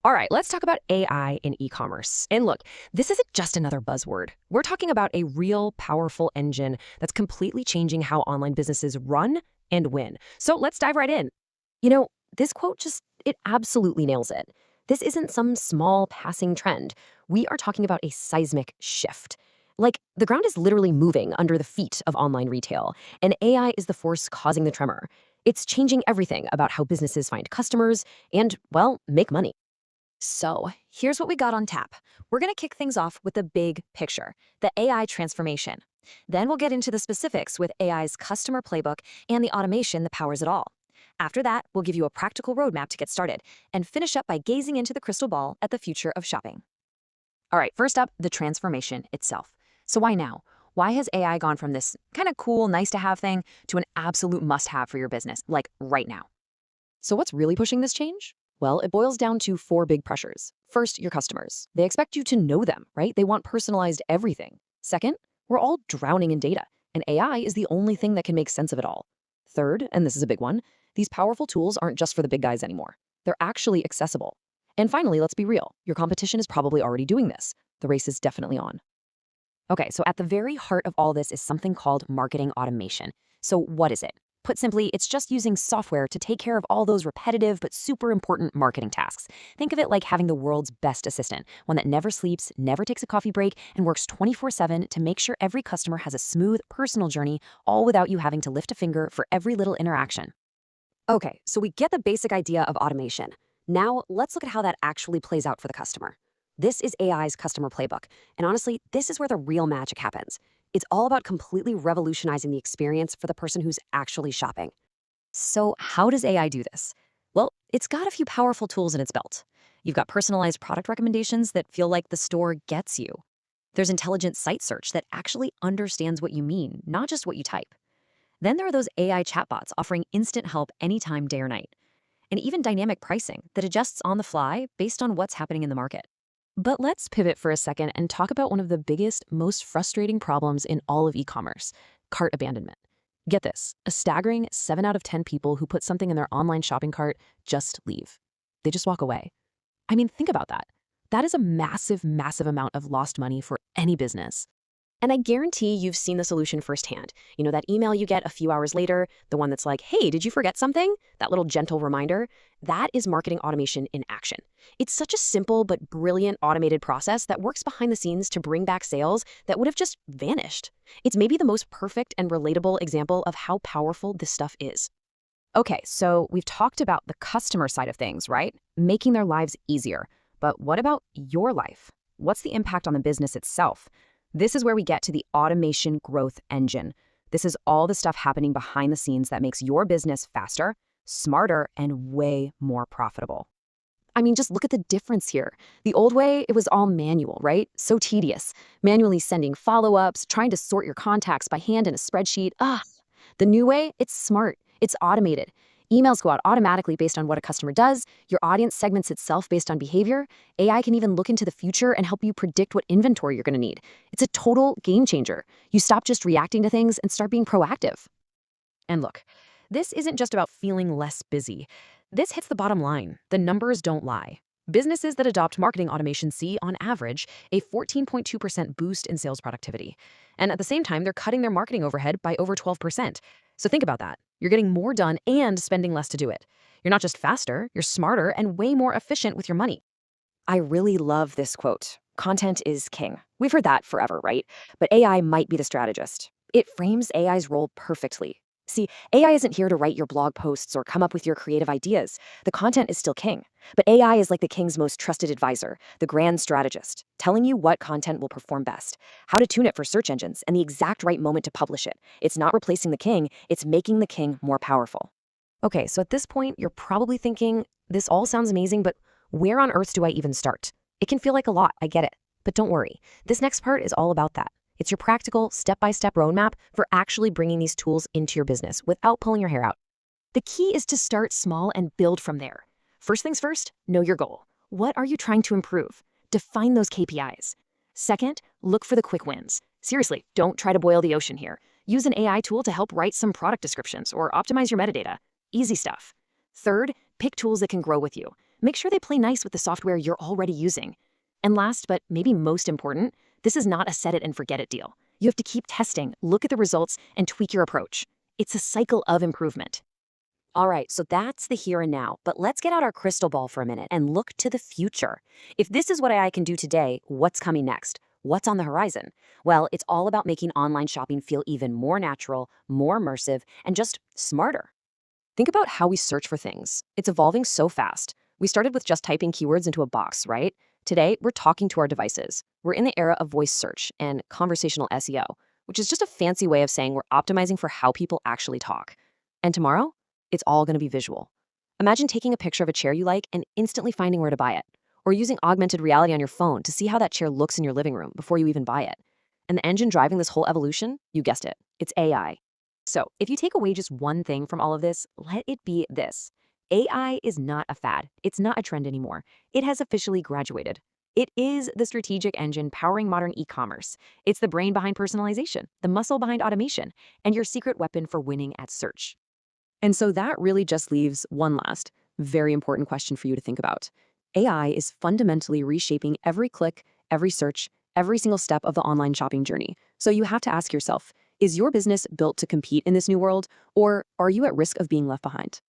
All right, let's talk about AI in e-commerce. And look, this isn't just another buzzword. We're talking about a real powerful engine that's completely changing how online businesses run and win. So let's dive right in. This quote it absolutely nails it. This isn't some small passing trend. We are talking about a seismic shift. Like, the ground is literally moving under the feet of online retail, and AI is the force causing the tremor. It's changing everything about how businesses find customers and, well, make money. So, here's what we got on tap. We're going to kick things off with the big picture, the AI transformation. Then we'll get into the specifics with AI's customer playbook and the automation that powers it all. After that, we'll give you a practical roadmap to get started and finish up by gazing into the crystal ball at the future of shopping. All right, first up, the transformation itself. So why now? Why has AI gone from this kind of cool, nice to have thing to an absolute must have for your business, like right now? So what's really pushing this change? Well, it boils down to four big pressures. First, your customers. They expect you to know them, right? They want personalized everything. Second, we're all drowning in data, and AI is the only thing that can make sense of it all. Third, and this is a big one, these powerful tools aren't just for the big guys anymore. They're actually accessible. And finally, let's be real. Your competition is probably already doing this. The race is definitely on. Okay, so at the very heart of all this is something called marketing automation. So what is it? Put simply, it's just using software to take care of all those repetitive but super important marketing tasks. Think of it like having the world's best assistant, one that never sleeps, never takes a coffee break, and works 24/7 to make sure every customer has a smooth, personal journey, all without you having to lift a finger for every little interaction. Okay, so we get the basic idea of automation. Now, let's look at how that actually plays out for the customer. This is AI's customer playbook, and honestly, this is where the real magic happens. It's all about completely revolutionizing the experience for the person who's actually shopping. So how does AI do this? Well, it's got a few powerful tools in its belt. You've got personalized product recommendations that feel like the store gets you. There's intelligent site search that actually understands what you mean, not just what you type. Then there are those AI chatbots offering instant help anytime, day or night. And even dynamic pricing that adjusts on the fly based on what's happening in the market. But let's pivot for a second and talk about one of the biggest, most frustrating problems in all of e-commerce, cart abandonment. Get this, a staggering 7 out of 10 people who put something in their online shopping cart just leave. They just walk away. I mean, think about that. That is a massive, massive amount of lost money for any business. And I guarantee you've seen the solution firsthand. You know, that email you get a few hours later, the one that's like, hey, did you forget something? That little gentle reminder, that is marketing automation in action. It's such a simple but brilliant automated process that works behind the scenes to bring back sales that would have just vanished. It's maybe the most perfect and relatable example of how powerful this stuff is. Okay, so we've talked about the customer side of things, right? Making their lives easier. But what about your life? What's the impact on the business itself? This is where we get to the automation growth engine. This is all the stuff happening behind the scenes that makes your business faster, smarter, and way more profitable. I mean, just look at the difference here. The old way, it was all manual, right? So tedious. Manually sending follow-ups, trying to sort your contacts by hand in a spreadsheet. The new way, it's smart. It's automated. Emails go out automatically based on what a customer does. Your audience segments itself based on behavior. AI can even look into the future and help you predict what inventory you're going to need. It's a total game changer. You stop just reacting to things and start being proactive. And look, this isn't just about feeling less busy. This hits the bottom line. The numbers don't lie. Businesses that adopt marketing automation see, on average, a 14.2% boost in sales productivity. And at the same time, they're cutting their marketing overhead by over 12%. So think about that. You're getting more done and spending less to do it. You're not just faster, you're smarter and way more efficient with your money. I really love this quote. Content is king. We've heard that forever, right? But AI might be the strategist. It frames AI's role perfectly. See, AI isn't here to write your blog posts or come up with your creative ideas. The content is still king. But AI is like the king's most trusted advisor, the grand strategist, telling you what content will perform best, how to tune it for search engines, and the exact right moment to publish it. It's not replacing the king, it's making the king more powerful. Okay, so at this point, you're probably thinking, this all sounds amazing, but where on earth do I even start? It can feel like a lot, I get it. But don't worry, this next part is all about that. It's your practical, step-by-step roadmap for actually bringing these tools into your business without pulling your hair out. The key is to start small and build from there. First things first, know your goal. What are you trying to improve? Define those KPIs. Second, look for the quick wins. Seriously, don't try to boil the ocean here. Use an AI tool to help write some product descriptions or optimize your metadata. Easy stuff. Third, pick tools that can grow with you. make sure they play nice with the software you're already using. And last, but maybe most important, this is not a set it and forget it deal. You have to keep testing, look at the results, and tweak your approach. It's a cycle of improvement. All right, so that's the here and now, but let's get out our crystal ball for a minute and look to the future. If this is what AI can do today, what's coming next? What's on the horizon? Well, it's all about making online shopping feel even more natural, more immersive, and just smarter. Think about how we search for things. It's evolving so fast. We started with just typing keywords into a box, right? Today, we're talking to our devices. We're in the era of voice search and conversational SEO, which is just a fancy way of saying we're optimizing for how people actually talk. And tomorrow, it's all going to be visual. Imagine taking a picture of a chair you like and instantly finding where to buy it, or using augmented reality on your phone to see how that chair looks in your living room before you even buy it. And the engine driving this whole evolution, you guessed it, it's AI. So if you take away just one thing from all of this, let it be this. AI is not a fad. It's not a trend anymore. It has officially graduated. It is the strategic engine powering modern e-commerce. It's the brain behind personalization, the muscle behind automation, and your secret weapon for winning at search. And so that really just leaves one last, very important question for you to think about. AI is fundamentally reshaping every click, every search, every single step of the online shopping journey. So you have to ask yourself, is your business built to compete in this new world, or are you at risk of being left behind?